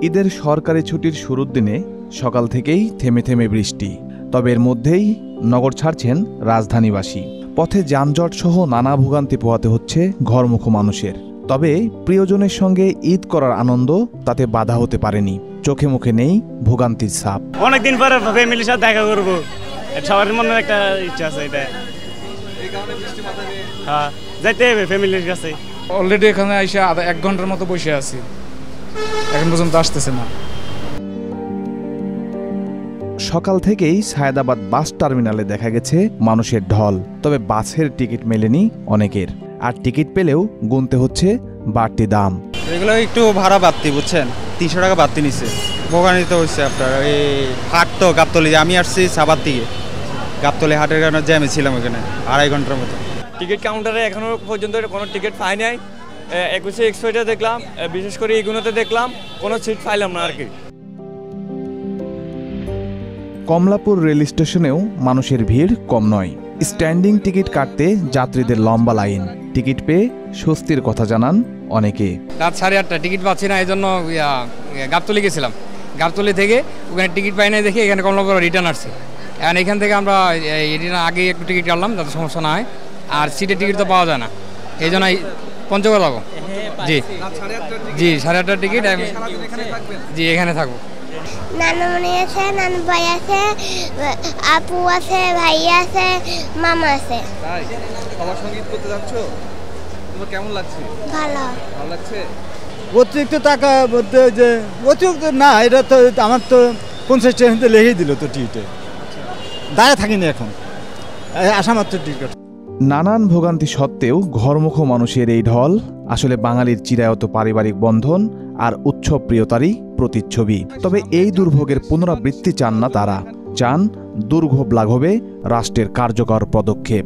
ঈদের সরকারি ছুটির শুরুর দিনে সকাল থেকেই থেমে থেমে বৃষ্টি। তবে এর মধ্যেই নগর ছাড়ছেন রাজধানীবাসী। পথে যানজট সহ নানা ভোগান্তি পোহাতে হচ্ছে ঘরমুখো মানুষের। তবে প্রিয়জনের সঙ্গে ঈদ করার আনন্দ তাতে বাধা হতে পারেনি। চোখে মুখে নেই ভোগান্তির ছাপ। অনেকদিন পরে ফ্যামিলির সাথে দেখা করবো, সবার মনে একটা ইচ্ছা আছে। এটা হ্যাঁ, যাইতে হবে ফ্যামিলির কাছে। অলরেডি এখানে এসে 1 ঘন্টার মতো বসে আছি, এখন পর্যন্ত আসতেছে না। সকাল থেকেই সায়েদাবাদ বাস টার্মিনালে দেখা গেছে মানুষের ঢল। তবে বাসের টিকিট মেলেনি অনেকের, আর টিকিট পেলেও গুনতে হচ্ছে বাড়তি দাম। এগুলো একটু ভাড়া বাড়তি, বুঝছেন, 300 টাকা বাড়তি নিচ্ছে। ভোগান্তি হচ্ছে আপনার এই হাট তো গাবতলি, আমি আসছি সাবার থেকে, গাবতলি হাটের কারণে জ্যামে ছিলাম এখানে 2.5 ঘন্টার মতো। টিকিট কাউন্টারে এখনো পর্যন্ত কোনো টিকিট পাই নাই। 21 এক্সপ্রেসে দেখলাম, বিশেষ করে এগুলোতে দেখলাম কোনো সিট পাইলাম না আর কি। কমলাপুর রেল স্টেশনেও মানুষের ভিড় কম নয়। স্ট্যান্ডিং টিকিট কাটতে যাত্রীদের লম্বা লাইন। টিকিট পেয়ে স্বস্তির কথা জানান অনেকে। রাত 8:30 টিকিট পাচ্ছি না, এই জন্য গাবতলি গেছিলাম। গাবতলি থেকে ওখানে টিকিট পাই নাই দেখে এখানে কমলাপুর রিটার্ন আসছে। এখন এখান থেকে আমরা আগে একটু টিকিট কাটলাম যাতে সমস্যা না হয়, আর সিটের টিকিট তো পাওয়া যায় না, এই জন্য পঞ্চগড় যাবো। জি 8:30 টিকিট। জি এখানে থাকবো। নানুমণি আছে, নানু ভাই আছে, আপু আছে, ভাই আছে, মামা আছে। তাই সবার সঙ্গে ঈদ করতে যাচ্ছ? তোমার কেমন লাগছে? ভালো লাগছে। অতিরিক্ত টাকা বলতে যে অতিরিক্ত না, এটা তো আমার তো 50 টাকা লেগেই দিল তো টিকিটে, দাঁড়িয়ে থাকিনি এখন আসা মাত্র টিকিট। নানান ভোগান্তি সত্ত্বেও ঘরমুখো মানুষের এই ঢল আসলে বাঙালির চিরায়ত পারিবারিক বন্ধন আর উৎসব প্রিয়তারই প্রতিচ্ছবি। তবে এই দুর্ভোগের পুনরাবৃত্তি চান না তারা, চান দুর্ভোগ লাঘবে রাষ্ট্রের কার্যকর পদক্ষেপ।